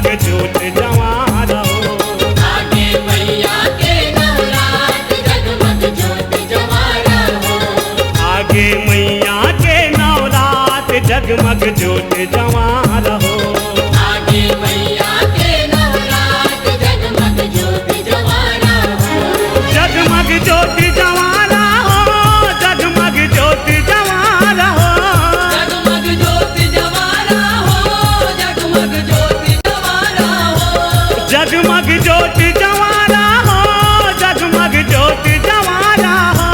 जगमग ज्योत जवान हो। आगे मैया के नवरात जगमग ज्योत जवारा हो। आगे मैया के नवरात जगमग ज्योत जवान हो। आगे मैया के नवरात जगमग ज्योत जवारा हो। जगमग ज्योत जवान हो। जगमग ज्योत जवान हो। जगमग ज्योत जवारा हो। जगमग ज्योत जवारा हो। जगमग ज्योत जवान हो। जगमग ज्योत जवान हो।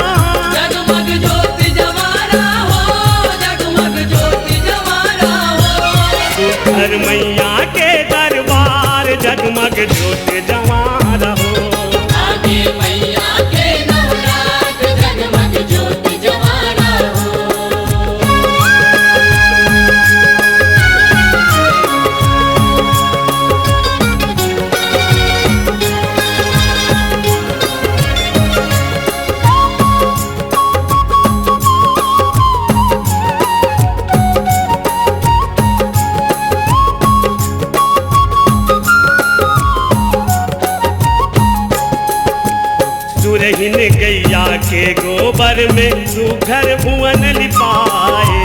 जगमग ज्योत जवारा हो। जगमग ज्योत जवारा हो। सुघर मैया के दरबार जगमग ज्योत जवान हो। आगे मैया के नवरात जगमग ज्योत जवारा हो। सुरहिन गैया के गोबर में सुघर भुवन लिपाए।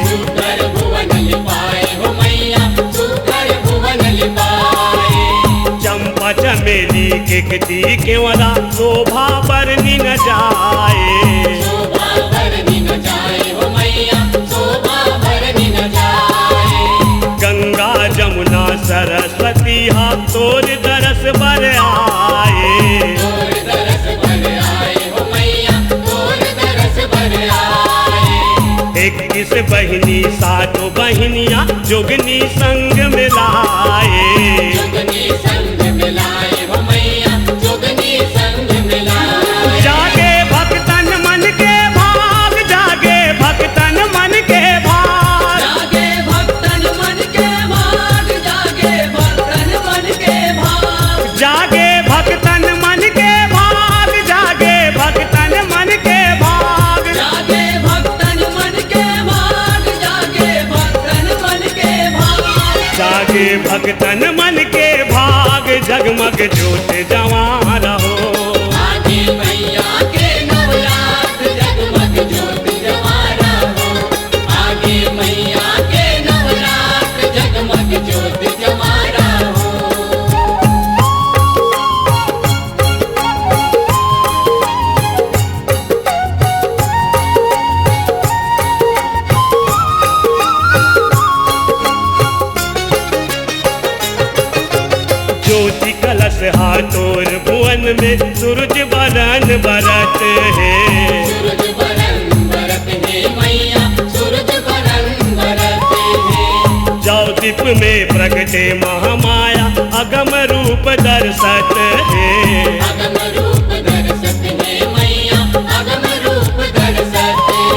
सुकर भुवन लिपाए हो मैया सुकर भुवन लिपाए। चंपा चमेली के कटी केवरा शोभा बरनी न जाए। शोभा भरनी न जाए हो मैया शोभा भरनी न जाए। गंगा जमुना सरस्वती हाथ तोर दरस बर आए। तोर दरस भर आए हो मैया तोर दरस भर आए। 21 बहिनी सातों बहिनिया जोगनी संग मिलाए। जोगनी संग मिलाए हो मैया जोगनी संग मिलाए। जागे भक्तन मन के भाग। जागे भक्तन मन के भाग। जागे भक्तन मन के भाग। जागे भक्तन मन के भाग। जागे भक्तन मन के भाग। जागे भक्तन मन के भाग। जागे भक्तन मन के भाग। जागे भक्तन मन के भाग। जागे भक्तन मन के भाग जगमग ज्योत जवान हो। आगे मैया के नवरात जगमग ज्योत जवारा हो। आगे मैया के नवरात जगमग ज्योत जवारा हो। ज्योति कलश हाथोर भुवन में सूरज बरन बरत है। सूरज बरन बरत है मैया सूरज बरन बरत है। जाओ दीप में प्रगटे महामाया अगम रूप दर्शत है। अगम रूप दर्शत है मैया अगम रूप दर्शत है।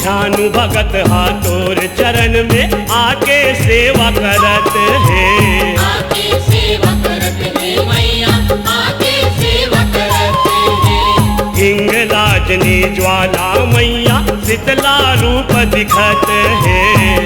ध्यानु भगत हाथोर चरण में आके सेवा करत है। आके सेवा करत है मैया आके सेवा करत है। हिंगलाजनी ज्वाला मैया शीतला रूप दिखत है।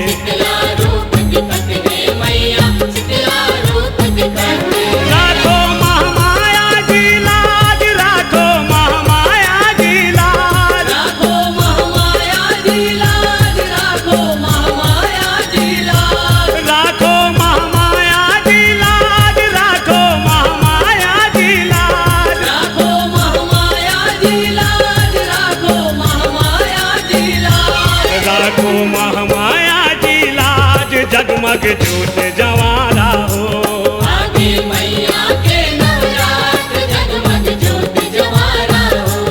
शीतला रूप दिखत है मैया शीतला रूप दिखत है। राखो महामाया जी लाज। राखो महामाया जी लाज। राखो महामाया जी लाज। राखो महामाया जी लाज। राखो महामाया जी लाज। राखो महामाया जी लाज। राखो महामाया जी लाज। राखो महामाया जी लाज। राखो महामाया जी लाज जगमग ज्योत जवारा हो। आगे मैया के नवरात जगमग ज्योत जवारा हो।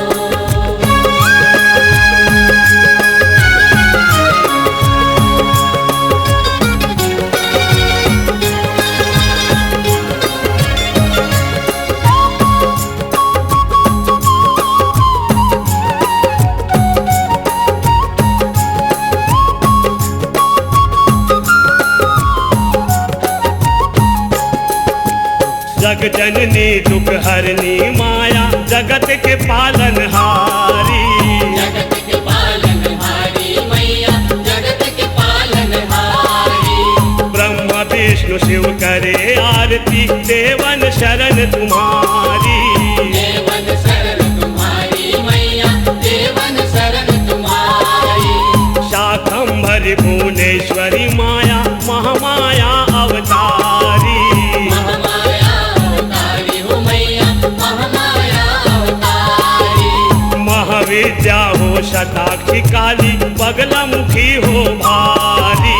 जग जननी दुख हरनी माया जगत के पालनहारी। जगत के पालनहारी मैया जगत के पालनहारी। ब्रह्मा विष्णु शिव का करे आरती देवन शरण तुम्हारी। देवन शरण तुम्हारी मैया, देवन शरण तुम्हारी। शाकंभरी भुवनेश्वरी माया महामाया अवतारी। महामाया अवतारी हो मैया, महामाया अवतारी। महाविद्या हो शताक्षी काली बगलामुखी हो भारी।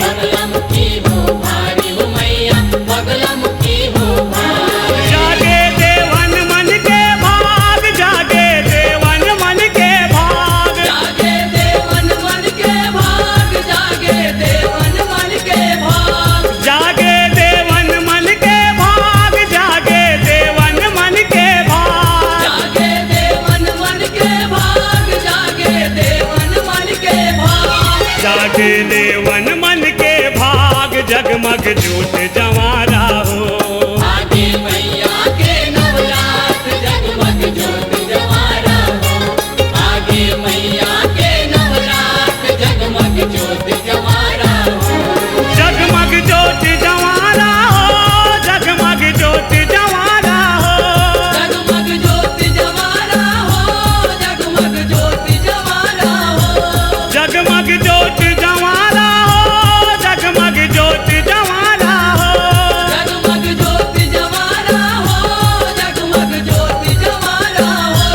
बगलामुखी हो भारी हो मैया, बगलामुखी हो भारी। जागे देवन मन के भाग, जागे देवन मन के भाग। जागे देवन मन के भाग, जागे देवन मन के भाग। जागे देवन मन के भाग, जागे देवन मन के भाग। जागे देवन मन के भाग, जागे देवन मन के भाग। जागे देवन मन के भाग, जगमग ज्योत जवारा हो। आगे मैया के नवरात जगमग ज्योत जवारा हो। आगे मैया के नवरात जगमग ज्योत जवारा हो। जगमग ज्योत जवारा हो, जगमग ज्योत जवारा हो। जगमग ज्योत जवारा हो, जगमग ज्योत जवारा हो। जगमग ज्योत जवारा हो, जगमग ज्योत जवारा हो। जगमग ज्योत जवारा हो, जगमग ज्योत जवारा हो।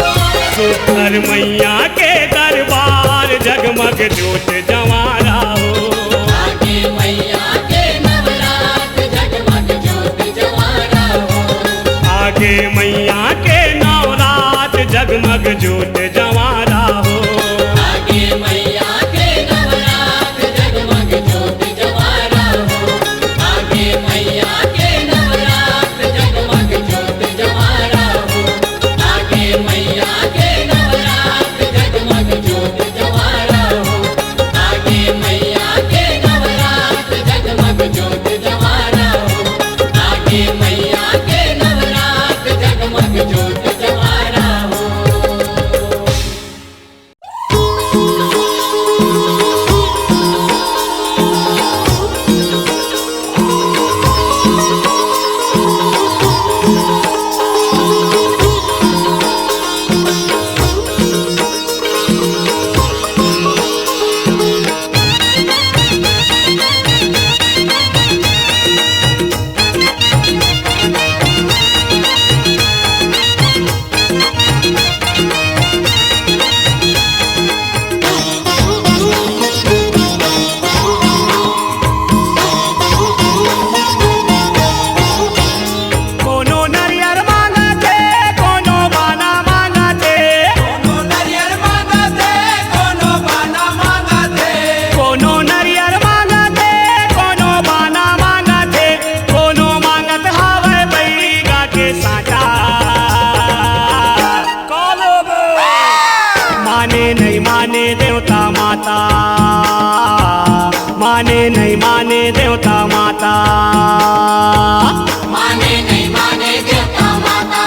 सुखर मैया के दरबार जगमग ज्योत जवारा हो। आगे मैया के नवरात जगमग ज्योत जवारा हो। आगे मैया के नवरात जगमग ज्योत जवारा हो। आगे मैया के नवरात जगमग ज्योत जवारा हो। आगे मैया के नवरात जगमग ज्योत जवारा हो। आगे मैया के नवरात जगमग ज्योत जवारा हो। आगे मैया के नवरात जगमग ज्योत जवारा हो। आगे मैया के नवरात जगमग ज्योत जवारा हो। कोनो नरियर मांगा थे, कोनो बाना मांगा थे। कोनो नरियर मांगा थे, कोनो बाना मांगा थे। कोनो नरियर मांगा थे, कोनो बाना मांगा थे। कोनो मांगत हावे बैगा के साटा। माने नहीं माने देवता माता, माने नहीं माने देवता माता। माने नहीं माने देवता माता,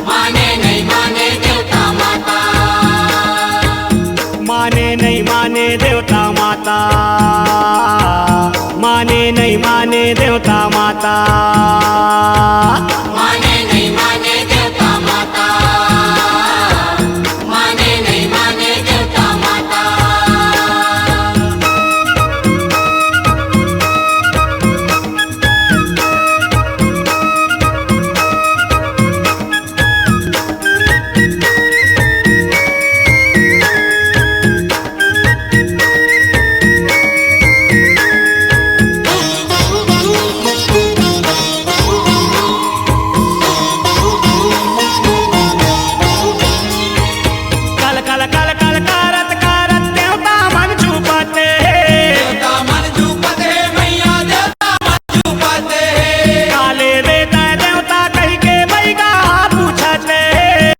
माने नहीं माने देवता माता। माने नहीं माने देवता माता, माने नहीं माने देवता माता। माने नहीं माने देवता माता, माने नहीं माने देवता माता। कल कल कल कल करत करत देवता मन छुपते। देवता मन झूपते मैया, देवता मन झूपते। काले बेटा देवता कही के बैगा पूछते।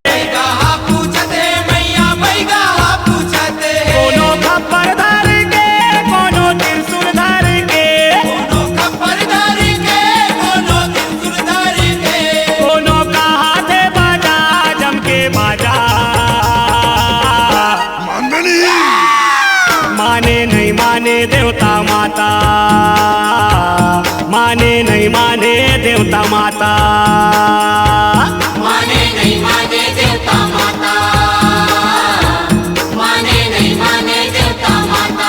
बैगा पूछते मैया, बैगा पूछते। कोनो खप्पर धर के, कोनो त्रिशूल धर के। कोनो खप्पर धर के, कोनो त्रिशूल धर के। कोनो का हाथे बाजा जम के बाजा। माने नहीं माने देवता माता, माने नहीं माने देवता माता, माने नहीं माने देवता माता, माने नहीं माने देवता माता।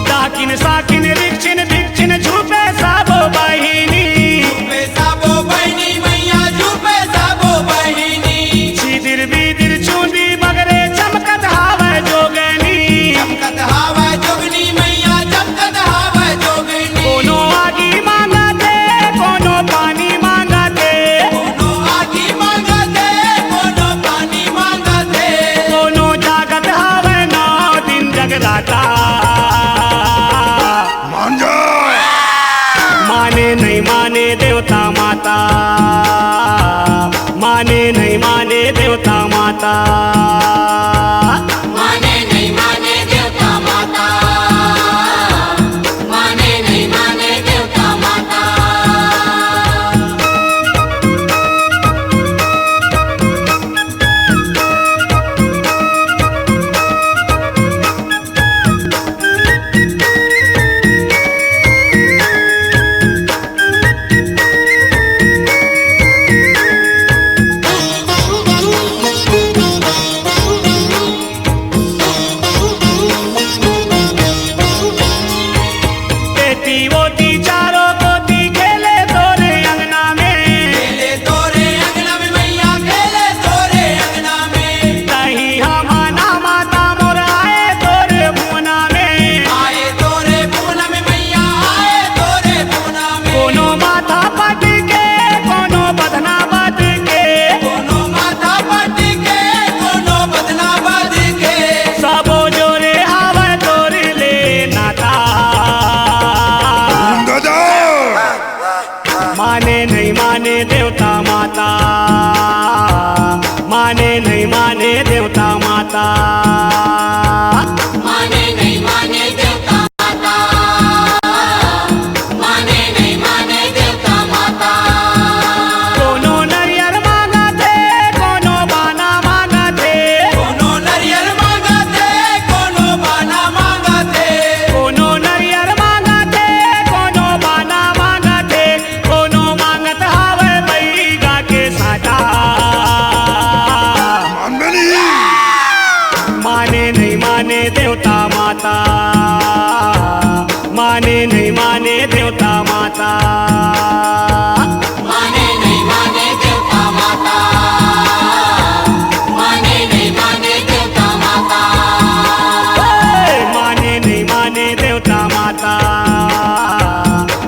दाकिन साकिन रिक्चिन भिक्षिन झुपे साबो बहिनी, झुपे साबो बहिनी मैया झुपे साबो बहिनी, सीदिर बीदिर चूंदी बगरे चमकत हावे जोगनी, चमकत हावा जोगनी मैया चमकत हावा जोगनी। कोनो आगी मांगते कोनो पानी मांगते, कोनो आगी मांगते कोनो पानी मांगते, कोनो जागत हावे 9 दिन जगराता। माने नहीं माने देवता माता, माने नहीं माने देवता माता, माने नहीं माने देवता माता, माने नहीं माने देवता माता। बेटी वोटी चारों कोती खेले तोरे अंगना में, खेले तोरे अंगना में मैया खेले तोरे अंगना में, कहीं हमाना माता मोर आए तोरे भुवना में, आए तोरे पूना में मैया आए तोरे पूना में। कोनो माथा पट के कोनो बदना बद के, कोनो माथा पट के कोनो बदना बद के, सबो जोरे हावे तोरे ले नाता। माने नहीं माने देवता माता, माने नहीं माने देवता माता, माने नहीं माने देवता माता, माने नहीं माने देवता माता। कोनो नरियर मांगते कोनो बाना मांगते, कोनो नरियल मांगते कोनो बाना मांगते, कोनो नरियर मांगते कोनो बाना मांगते, कोनो मांगत हावे बैगा के साटा। माने नहीं माने देवता माता, माने नहीं माने देवता माता, माने नहीं माने देवता माता, माने नहीं माने देवता माता। माने नहीं माने देवता माता,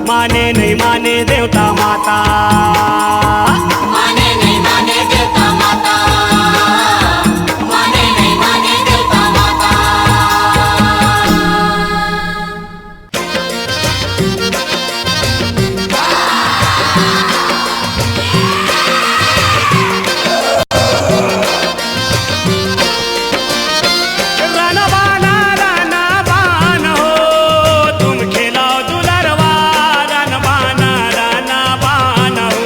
माने नहीं माने देवता माता, माने नहीं माने देवता माता, माने नहीं माने देवता माता। रन बान हो तुम खिलाओ दुलरवा, रन बान हो।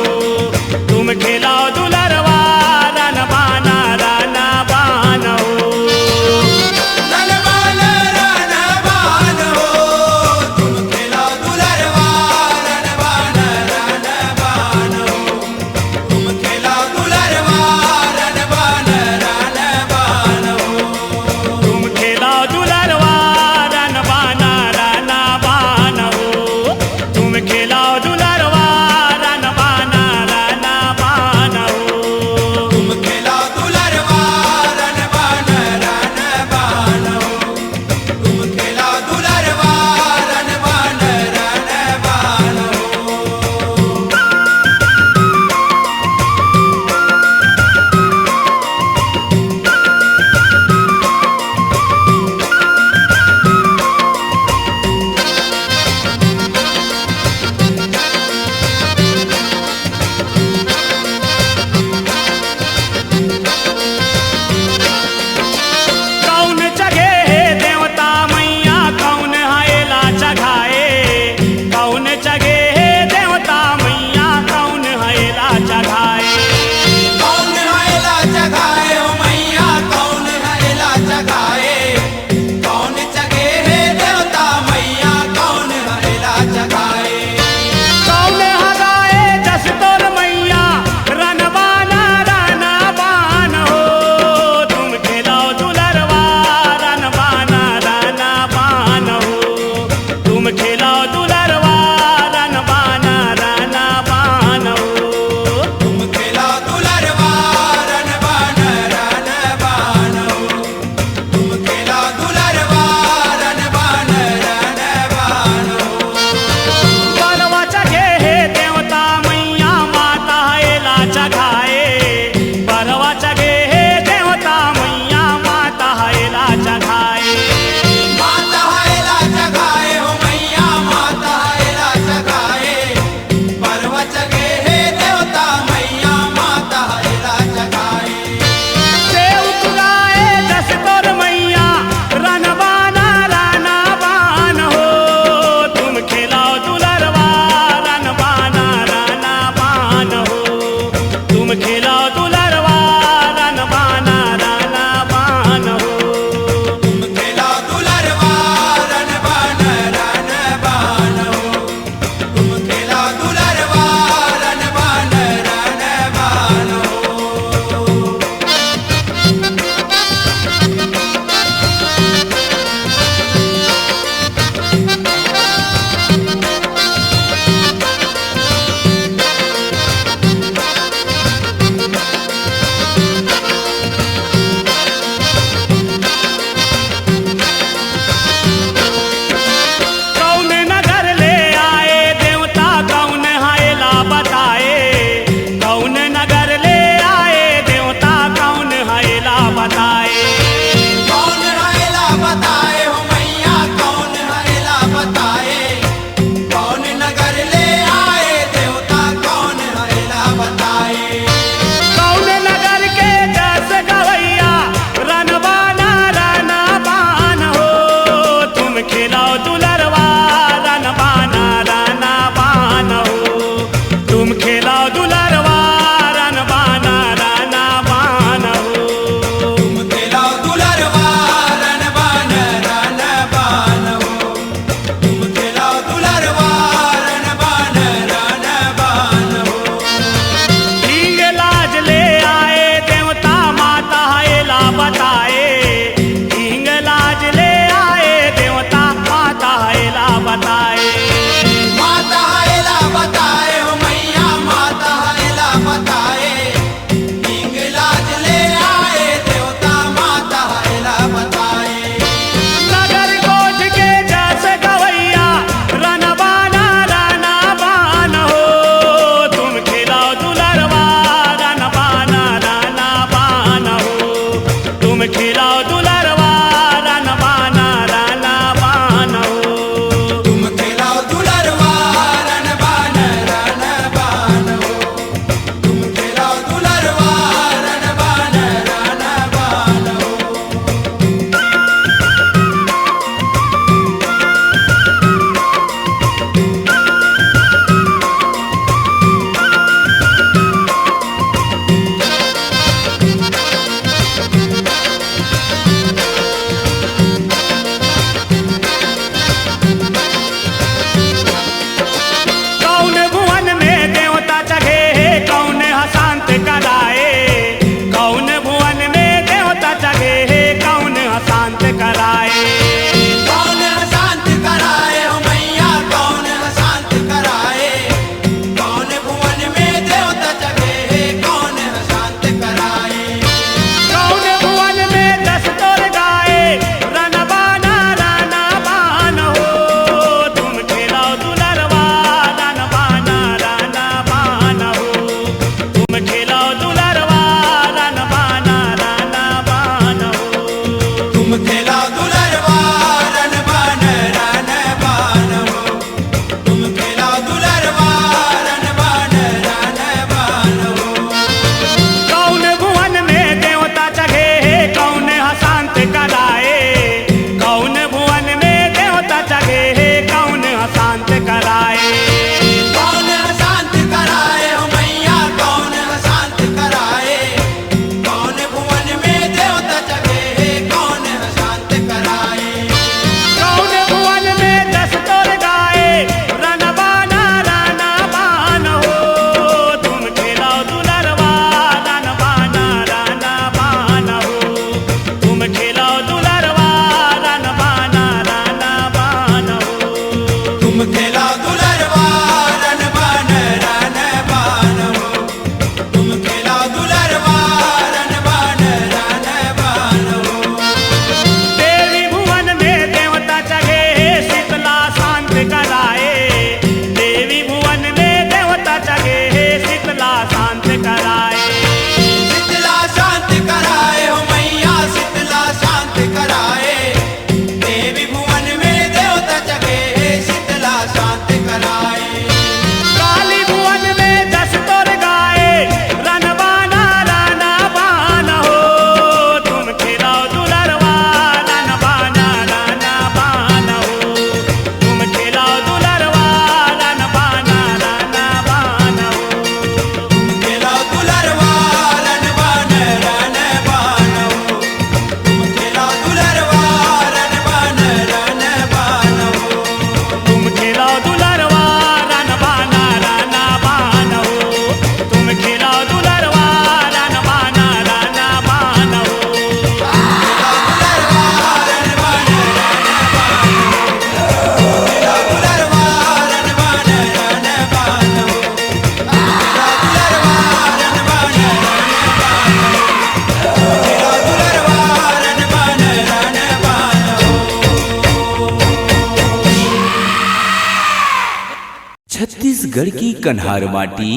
छत्तीसगढ़ की कन्हार माटी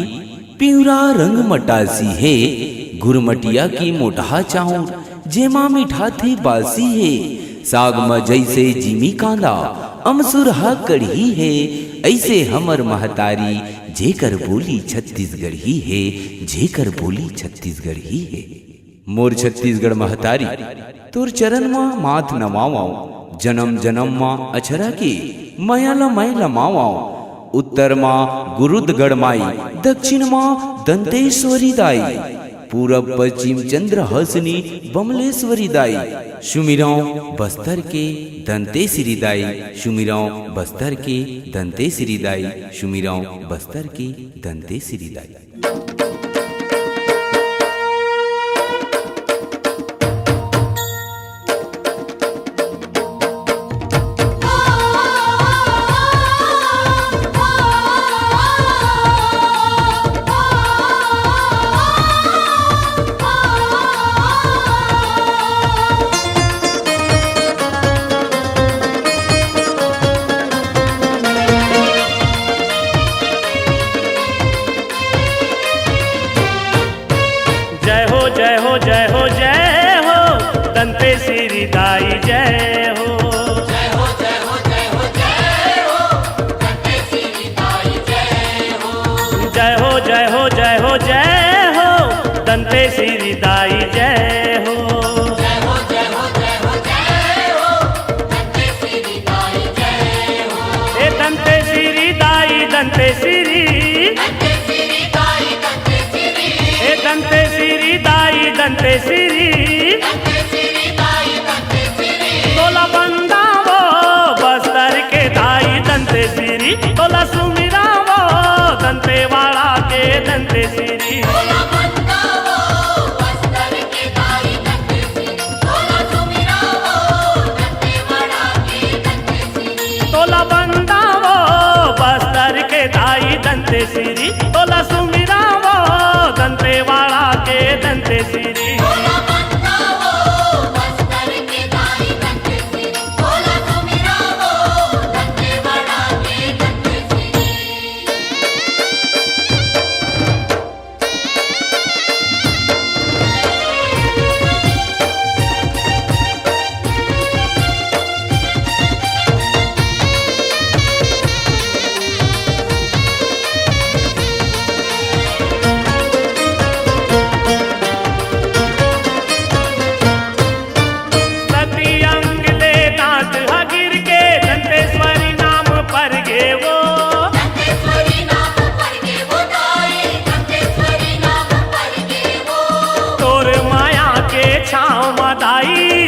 पिवरा रंग मटासी है। गुरमटिया की मोटहा चाउर जेमा मीठा थी बासी है। साग म जैसे जिमी कांदा अमसुरहा कढ़ी है। ऐसे हमर महतारी जेकर बोली छत्तीसगढ़ी है, जेकर बोली छत्तीसगढ़ी है। मोर छत्तीसगढ़ महतारी तोर चरण मा माथ नवाओ। जन्म जन्म मा अछरा के मयाला मैं लमाओ। उत्तर माँ गुरुदगढ़ माई, दक्षिण माँ दंतेश्वरी दाई, पूरब पश्चिम चंद्र हसनी बमलेश्वरी दाई। सुमिराओ बस्तर के दंतेश्वरी दाई, सुमिराओ बस्तर के दंतेश्वरी दाई, सुमिराओ बस्तर के दंतेश्वरी दाई। दंतेश्वरी दाई जय हो। जय हो जय हो जय हो जय हो दंतेश्वरी दाई जय हो। जय हो जय हो जय हो जय हो दंतेश्वरी दाई जय हो। जय हो जय हो जय हो जय हो दंतेश्वरी दाई जय हो। ए दंतेश्वरी दाई दंतेश्वरी, दंतेश्वरी दाई दंतेश्वरी, ए दंतेश्वरी दाई दंतेश्वरी। तोला बंदावो बस्तर के दाई दंतेश्वरी, तोला सुमिरावो दंतेवाड़ा के दंतेश्वरी। तोला बंदावो बस्तर के दाई दंतेश्वरी, तोला सुमिरावो दंतेवाड़ा के दंतेश्वरी। तोला बंदावो बस्तर के दाई दंतेश्वरी, तोला सुमिरावो दंतेवाड़ा के दंतेश्वरी।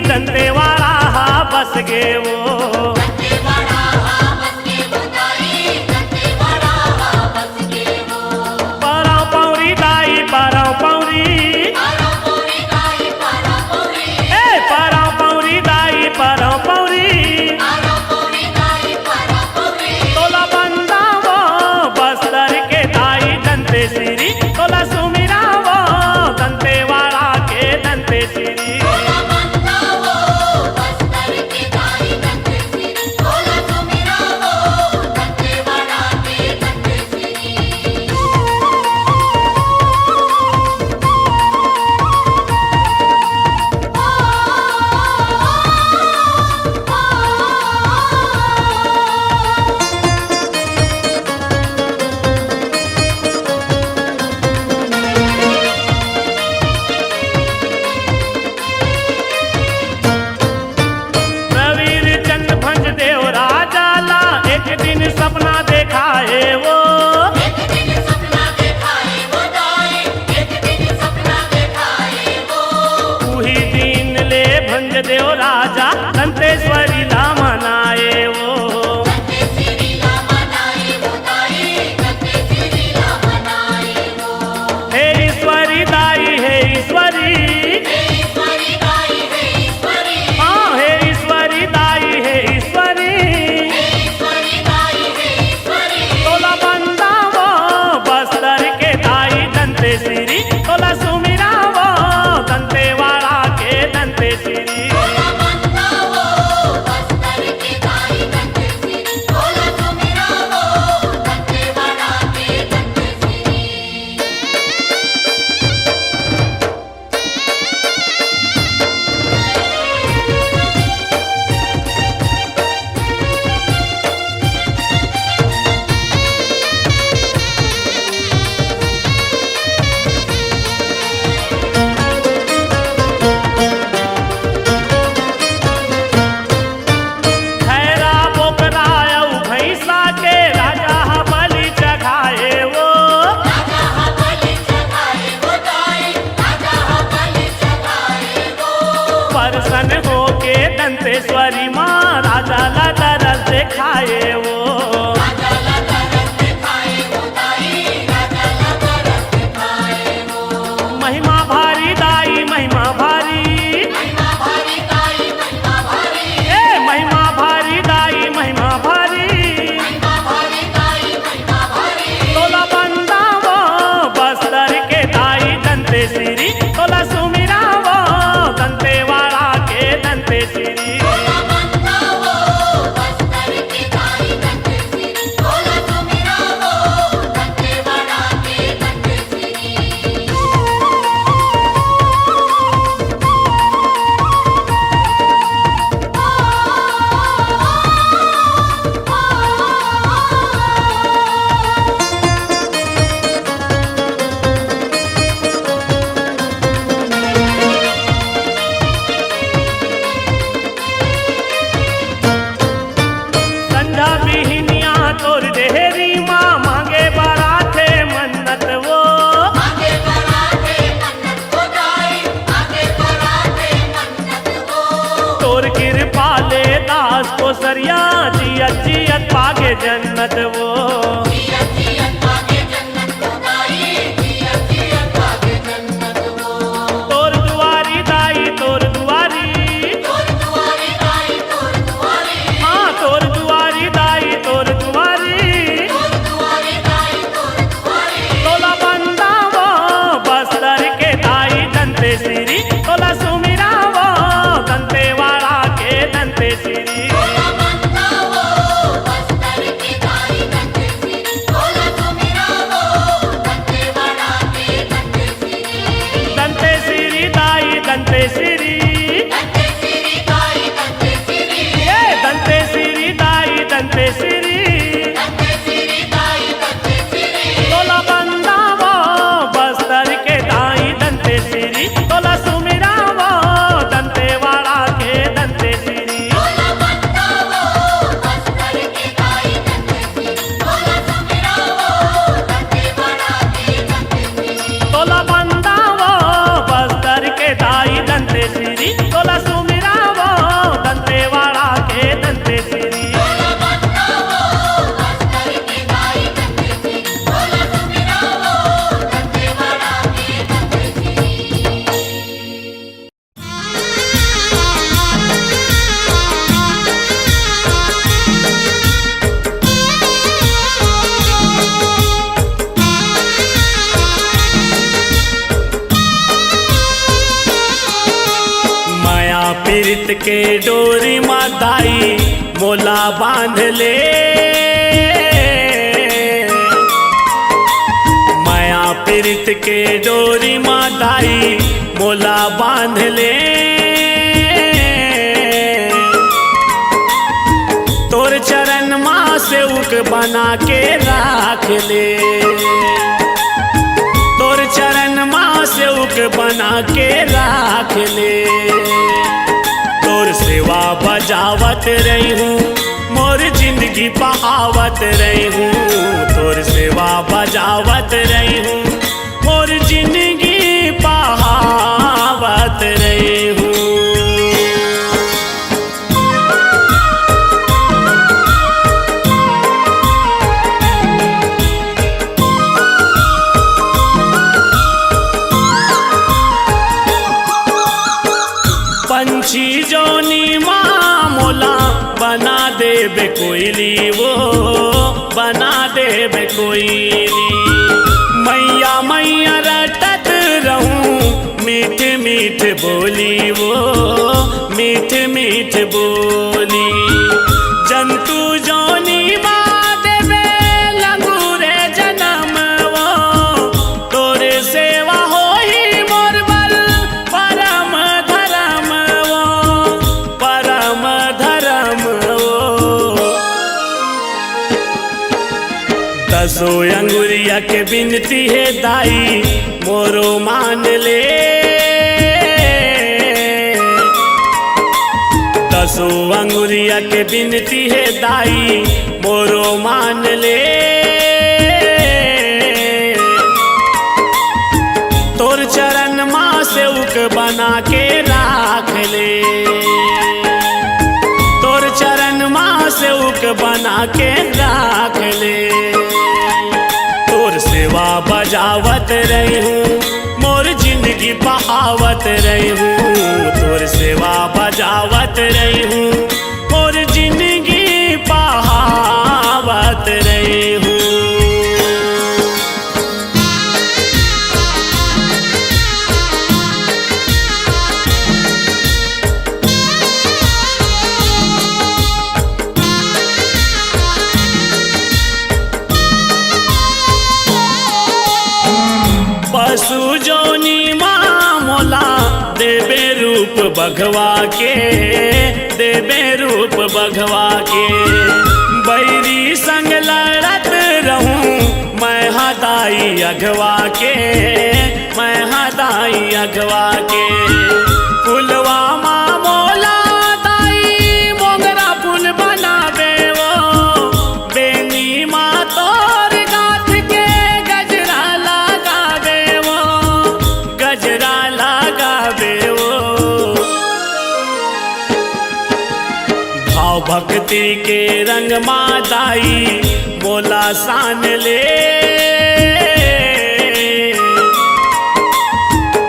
दंतेवाड़ा हा बस गे वो, दंतेवाड़ा हा बस गे वो दाई, दंतेवाड़ा हा बस गे वो। पराव पौरी दाई पराव पौरी, पराव पौरी दाई पराव पौरी, ए पराव पौरी दाई पराव पौरी। पराव पौरी दाई पराव पौरी। तोला बंदावो बस्तर के दाई दंतेश्वरी, तोला सुमिरावो दंतेवाड़ा के दंतेश्वरी। सपना देखाए वो, एक दिन सपना देखाए वो दाई, एक दिन सपना देखाए वो। उही दिन ले भंज देव राजा दंतेश्वरी ला मनाए वो। दंतेश्वरी ला मनाए वो दाई, दंतेश्वरी ला मनाए वो। हे ईश्वरी दाई हे ईश्वरी, हे ईश्वरी दाई हे ईश्वरी, हाँ हे ईश्वरी दाई हे ईश्वरी। तोला बंदावो बस्तर के दाई दंतेश्वरी, तोला सुमिरावो दंतेवाड़ा के दंतेश्वरी। तोला बंदावो बस्तर के दाई दंतेश्वरी, तोला सुमिरावो दंतेवाड़ा के जन्नत वो। तोर दुआरी दाई तोर दुआरी, हाँ तोर दुआरी दाई तोर दुआरी। तोला बंदा वो बस्तर के दाई दंते सिरी, तोला सुमिरा वो दंतेवाड़ा के दंते सिरी। दंते सिरी दाई दंते सिरी, ये दंते सिरी दाई दंते सिरी। तोला बंदा वो बस्तर के दाई दंते सिरी, तोला सुमिरा वो दंतेवाड़ा के दंते सिरी। तोला बंदा वो बस्तर के दाई दंते सिरी, तोला सुमिरा वो दंतेवाड़ा के दंते सिरी। माया पीरित के डोरी माताई मोला बांध ले। माया पीरित के डोरी माताई मोला बांध ले। तोर चरण माँ से उक बना के राख ले। तोर चरण माँ से उक बना के राख ले। तोर सेवा बजावत रही हूँ मोर जिंदगी बहावत रही हूँ। तोर सेवा बजावत रही हूँ मोर जिंदगी बहावत रही हूँ। पंछी जोनी माँ मोला बना देबे कोयली वो, बना देबे कोयली। मैया मैया रटत रहूं मीठ मीठ बोली वो, मीठ मीठ बोली। जंतु जोनी माँ देबे लंगूरे जन्म वो, तोरे सेवा होई मोर बल परम धर्म वो, परम धर्म वो। दसो अंगुरिया के बिनती है दाई मोरो मान ले। दसो अंगुरिया के बिनती है दाई मोरो मान ले। तोर चरण माँ से उक बना के राख ले। तोर चरण माँ से उक बना के राख ले। तोर सेवा बजावत रही हूँ मोर जिंदगी बहावत रही हूँ। तोर सेवा बजावत रही हूँ मोर जिंदगी बहावत रही हूँ। पशु जोनी माँ मोला देबे रूप बघवा के, देबे रूप बघवा के। बैरी संग लड़त रहूं मैं हदाई अघवा के, मैं हदाई अघवा के। फुलवा माँ मोला दाई मोगरा फूल बनावे वो, बेनी माँ तोर गाथ के गजरा लगावे वो, गजरा लगावे वो। भाव भक्ति के रंग मादाई मोला सान ले,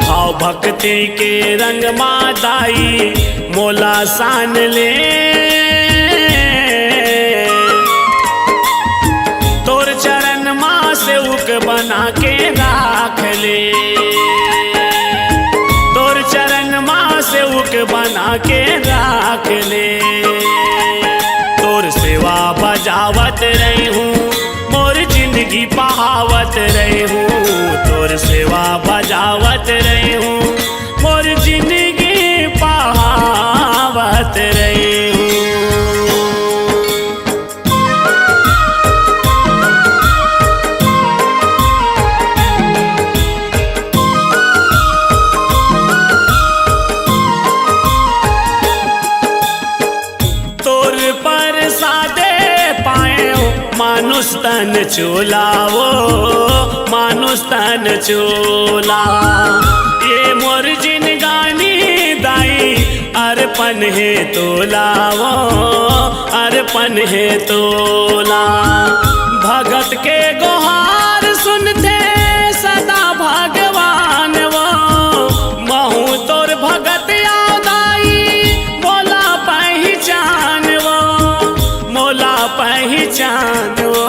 भाव भक्ति के रंग मादाई मोला सान ले। तोर चरण माँ से उक बना के राख ले, तोर चरण माँ से उक बना के राख ले। तोर सेवा बजावत रही हूँ, मोर जिंदगी बहावत रही हूँ। तोर सेवा बजावत रही हूँ, मोर जिंदगी बहावत रही हूँ। मानुष तन चोलावो, मानुष तन चोला। ये मोर जिनगानी दाई अर्पण है तोलावो, अर्पण है तोला। भगत के गुहार सुनते सदा भगवान वो, महू तोर भगत यादाई मोला पहचान वो, मोला पहचान वो।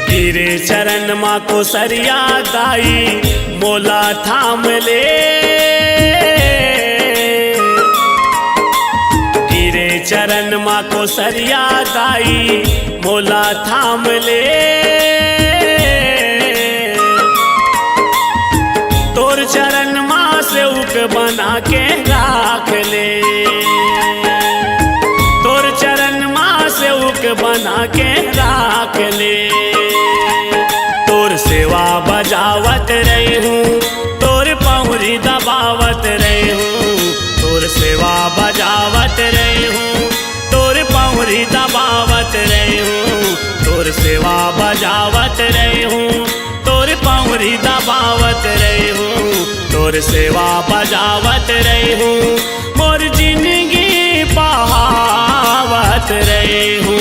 गिरे चरण माँ को सरिया दाई मोला थाम ले, गिरे चरण माँ को सरिया दाई मोला थाम ले। तोर चरण माँ से उक बना के राख ले, तोर चरण माँ से उक बना के राख ले। तोर सेवा बजावत रही हूँ, तोर पहुरी दबावत रही हूँ। तोर सेवा बजावत रही हूँ, तोर पहुरी दबावत रही हूँ। तोर सेवा बजावत रही हूँ, तोर पहुरी दबावत रही हूँ। तोर सेवा बजावत रही हूँ, मोर जिंदगी बहावत रही हूँ।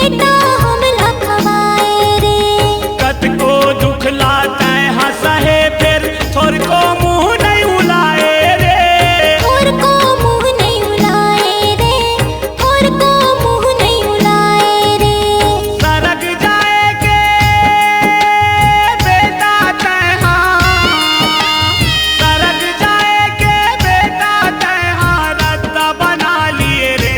बेटा हम लखवाए रे। कत को दुख लाता है हंसा है फिर थोर को मुंह नहीं उलाए रे। और को मुंह नहीं उलाए रे, और को मुंह नहीं उलाए रे। सरक जाएगे बेटा तैहा, सरक जाएगे बेटा तैहा रद्दा बना लिए रे।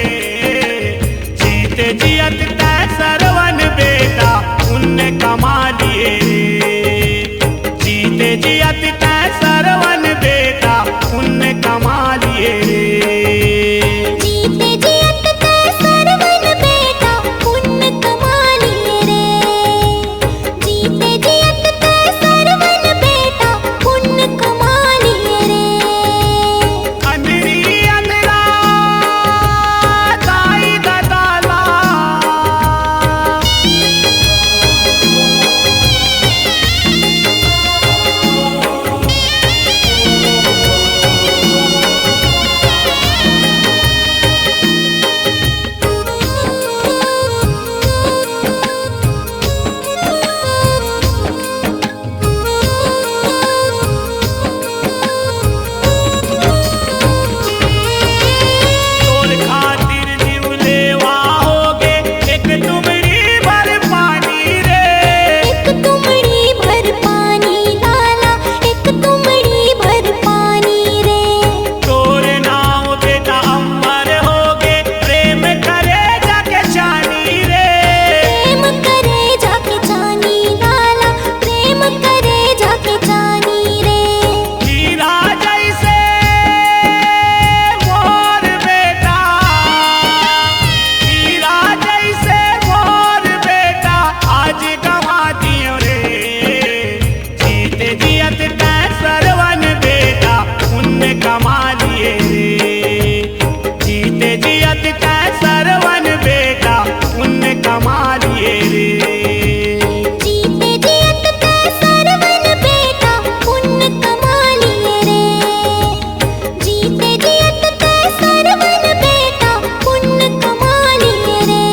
जीते जियत तै सरवन बेटा उनने कमा लिए रे। जीते जियत तै सरवन बेटा उनने कमा लिए रे। जीते जियत तै सरवन बेटा पुण्य कमा लिए रे। जीते जियत तै सरवन बेटा पुण्य कमा लिए रे। अंधरी अंधरा दाई ददाला, तोर खातिर जीव लेवा होगे एक तुमरी भर पानी रे। एक तुमड़ी भर पानी लाला, एक तुमड़ी भर पानी रे। तोर नाव बेटा अमर होगे प्रेम करे जाके जानी रे। प्रेम करे जाके जानी लाला, प्रेम करे जाके जानी रे। हीरा जैसे मोर बेटा, हीरा जैसे मोर बेटा आज गवा दियो रे। जीते जियत तै सरवन बेटा उनने कमा लिए रे। जीते जियत तै सरवन बेटा उनने कमा लिए रे। जीते जियत तै सरवन बेटा पुण्य कमा लिए रे। जीते जियत तै सरवन बेटा पुण्य कमा लिए रे।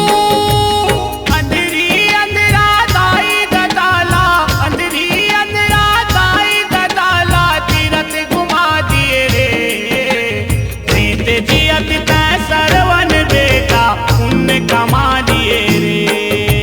अंधरी अंधरा दाई ददाला, अंधरी अंधरा दाई ददाला तीरथ घुमा दिए रे। जीते जियत तै सरवन बेटा उनने कमा लिए रे।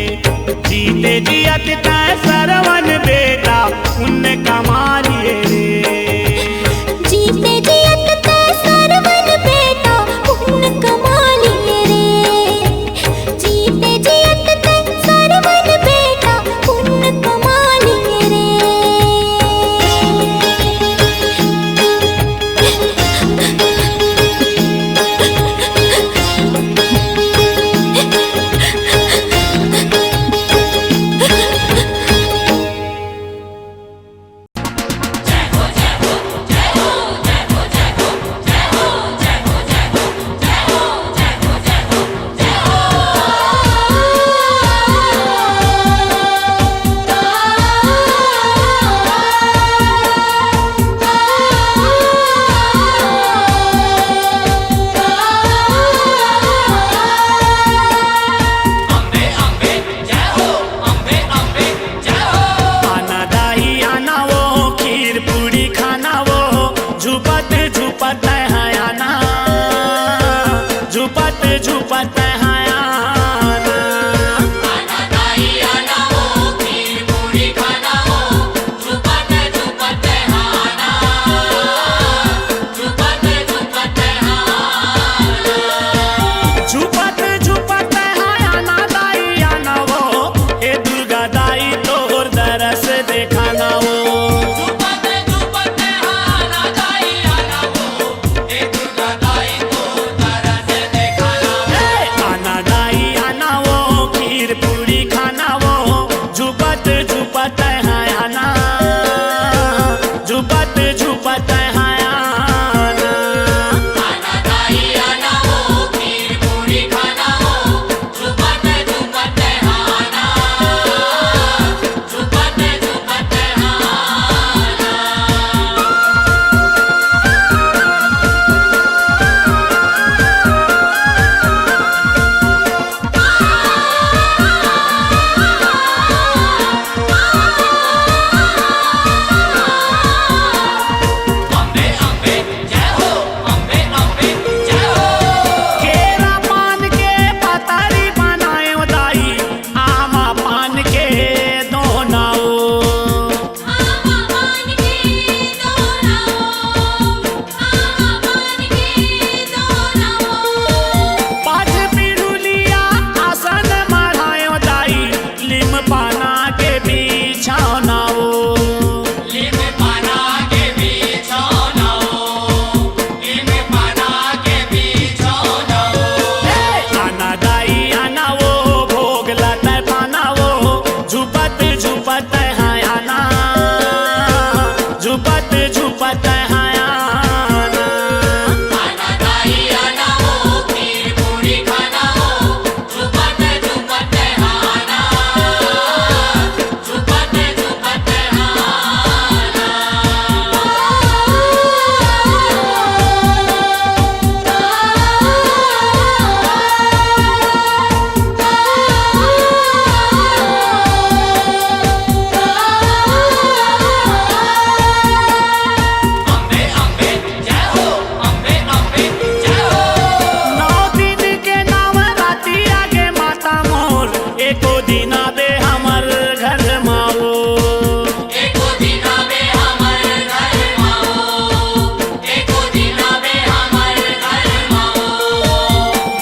दिना बे हमर घर माओ एको दिना बे हमर घर माओ एको दिना बे हमर घर माओ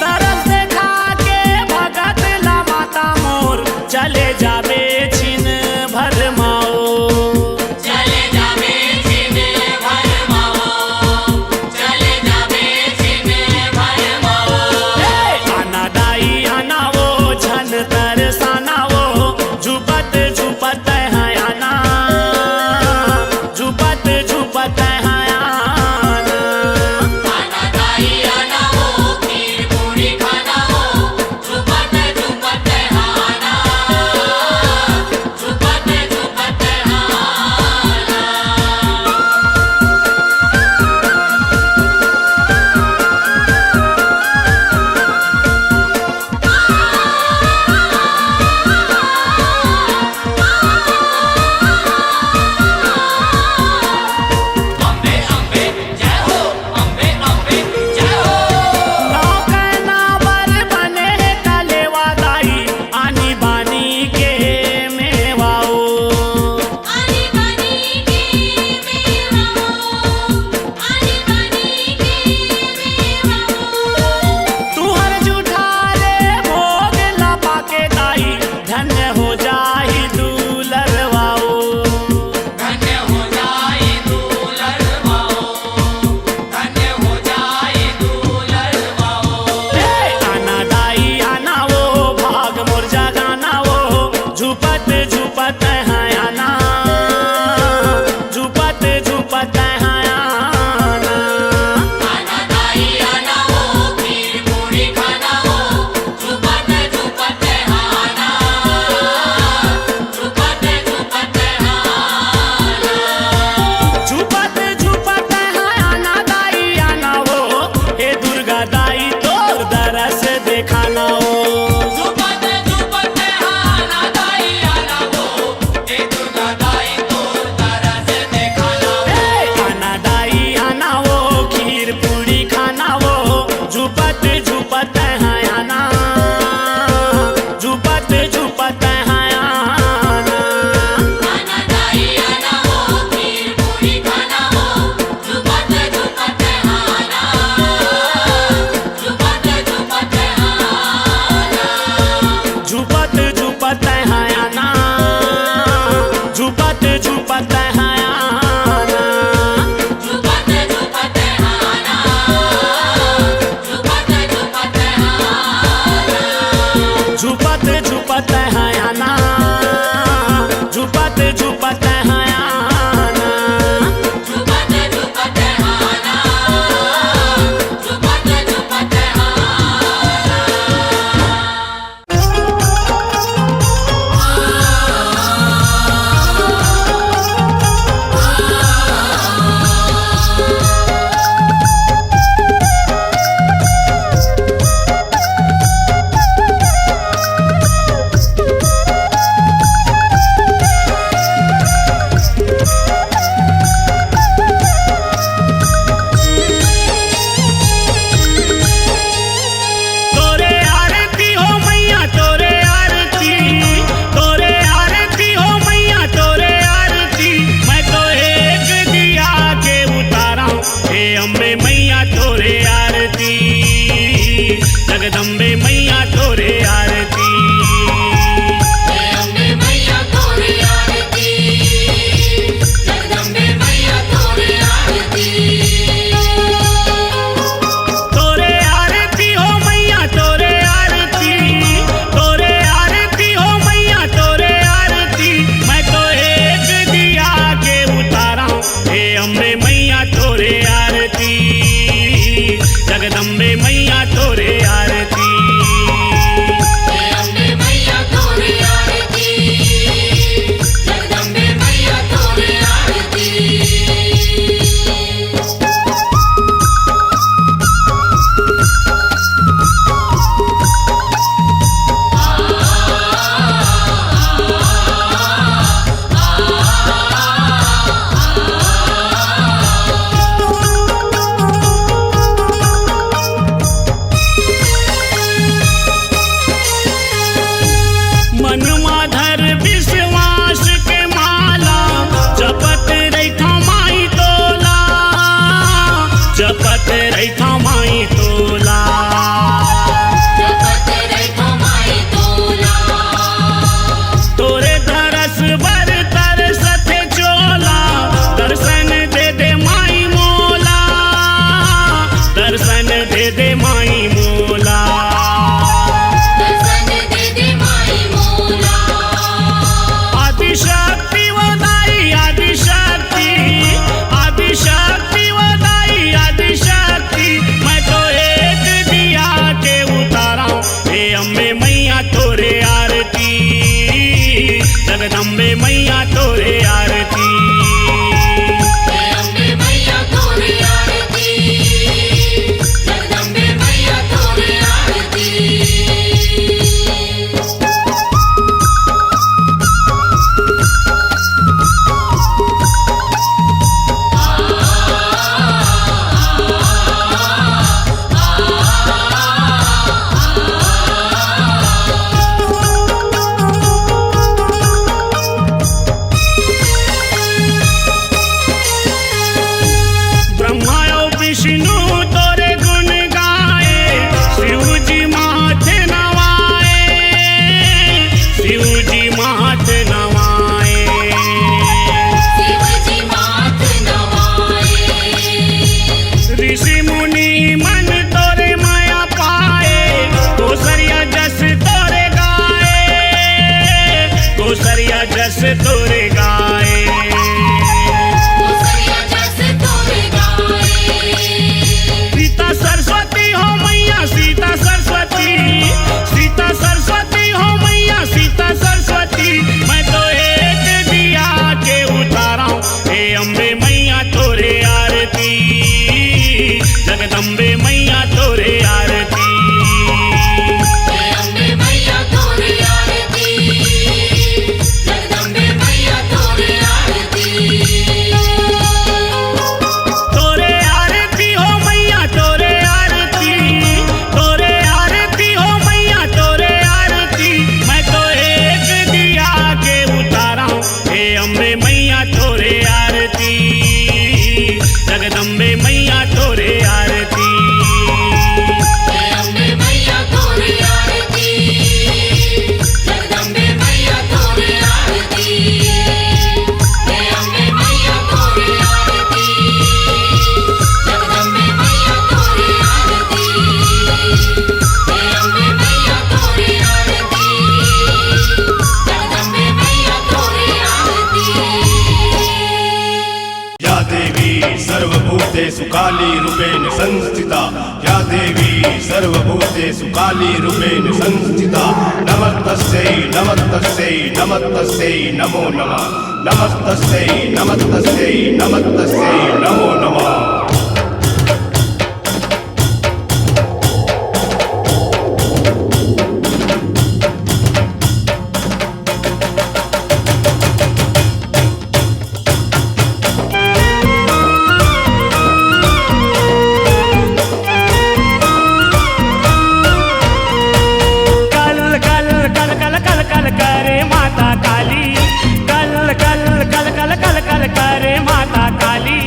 तरस देखा के भगत ला माता मोर चले जाबे छिन भर माओ चले जाबे छिन भर माओ चले जाबे छिन भर माओ आना दाई आना वो झन तरसाना वो झुपत झुपत है आना झुपत झुपत है आना आना दाई आना वो खीर पूरी खाना वो झुपत झुपत हाना झुपत झुपत हाना अम्बे अम्बे जय हो अम्बे अम्बे जय हो नौकना बर बने कलेवा दाई आनी बानी के मेवाओ आनी बानी के मेवाओ आनी बानी के मेवाओ तुहर जुठारे भोग लपा के दाई धन्य हो जाही दूलरवाओ धन्य हो जाए दूलर माओ धन्य हो जाए दूलर माओ आना दाई आना वो भाग मोर जगाना वो झुपत झुपत है आना झुपत झुपत है आना आना दाई आना वो खीर पूरी खाना वो झुपत झुपत हाना झुपत झुपत हाना झुपत झुपत है आना दाई आना वो हे दुर्गा दाई तोर दरस देखाना वो झुपत झुपत हाना दाई आना वो हे दुर्गा दाई तोर तरस देखाना आना दाई आना वो खीर पूरी खाना वो झुपत झुपत है आना झुपत झुपत है आना आना दाई आना वो खीर पूरी खाना वो झुपत झुपत हाना झुपत झुपत हाना झुपत झुपत है आना झुपत झुपत है आना झुपत झुपत हाना झुपत झुपत हाना झुपत झुपत है आना झुपत झुपत है आना झुपत झुपत हाना झुपत झुपत हाना तोरे आरती। हे अम्बे मैया तोरे आरती, जगदम्बे मैया तोरे आरती। ब्रह्मा और विष्णु तोरे गुण गाए, शिव जी माथे नवाए, शिव जी माथे नवाए। शिव जी माथ नवाए, ऋषि मुनि मन तोरे माया पाए, कोसरिया जस तोरे गाए, कोसरिया जस तोरे गाए। कोसरिया जस तोरे गाए। सीता सरस्वती हो मैया सीता सरस्वती, सीता सरस्वती हो मैया सीता सरस्वती। मैं तो एक दिया के उतारा हूँ, हे अम्बे मैया तोरे आरती, जगदम्बे मैया तोरे आरती। हे अम्बे मैया तोरे आरती, जगदम्बे मैया तोरे आरती। तोरे आरती हो मैया तोरे आरती, तोरे आरती हो मैया तोरे आरती। मैं तो एक दिया के उतारा हूँ, हे अम्बे मैया तोरे आरती, जगदम्बे मैया तोरे आरती। हे अम्बे मैया तोरे आरती, जगदम्बे मैया तोरे आरती। हे अम्बे मैया तोरे आरती, जगदम्बे मैया तोरे आरती। हे अम्बे मैया तोरे आरती, जगदम्बे मैया तोरे आरती। या देवी सर्वभूतेषु काली रूपेण संस्थिता, या देवी सर्वभूतेषु काली रूपेण संस्थिता। नमस्तस्यै नमस्तस्यै नमस्तस्यै नमो नमः, नमस्तस्यै नमस्तस्यै नमस्तस्यै नमो नमः। कल कल कल कल कल कल करे माता काली, कल कल कल कल कल कल करे माता काली।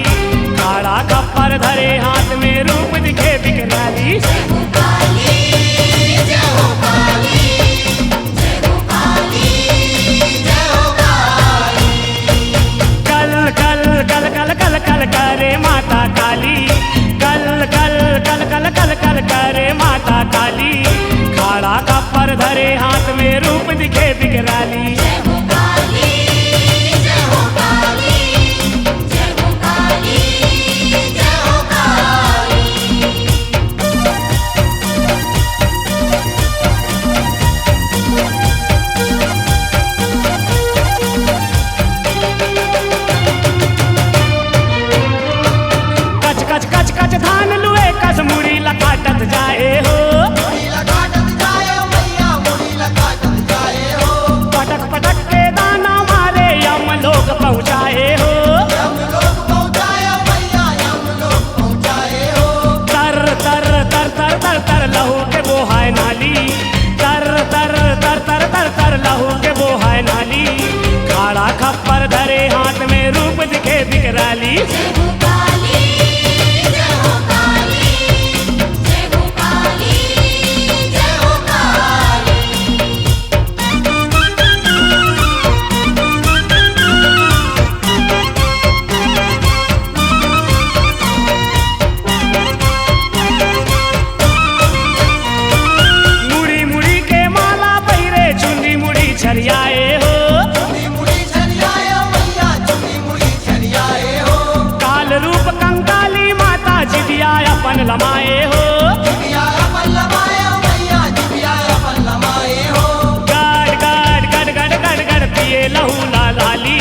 काड़ा कप्पर धरे हाथ में रूप दिखे बिकराली। कल कल कल कल कल कल करे माता काली, कल कल कल कल कल कल करे माता काली। खाड़ा कप्पर धरे हाथ में रूप दिखे बिकराली। कच कच कच कच धान लुए कस मुड़ी लकाटत जाए हो, पटक पटक के दाना मारे यम लोग पहुँचाए हो। तर तर तर तर तर तर लहू के बोहाय नाली, तर तर तर तर तर तर लहू के बोहाय नाली। खाड़ा खप्पर धरे हाथ में रूप दिखे बिकराली। मुड़ी मुड़ी के माला पहिरे चुंडी मुड़ी छरियाए हो, काल रूप कंकाली माता जिदिया अपन लमाए हो। गड़ गड़ गड़ गड़ गड़ गड़ पिए लहू लाली।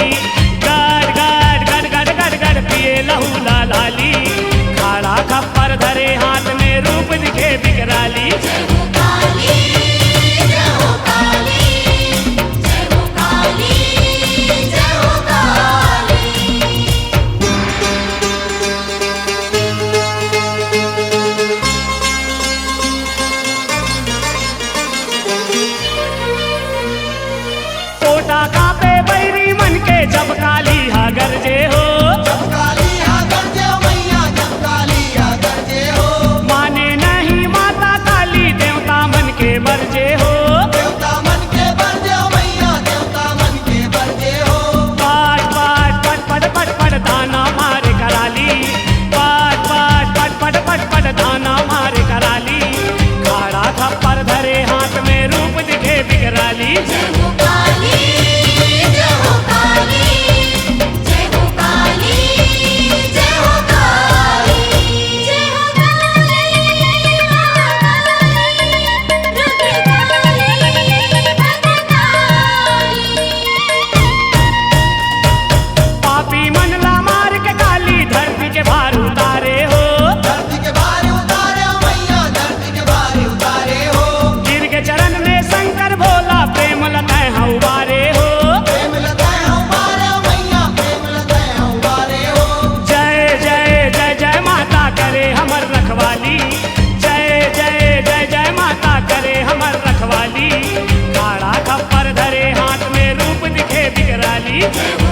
धरे हाथ में रूप दिखे विकराली। जय हो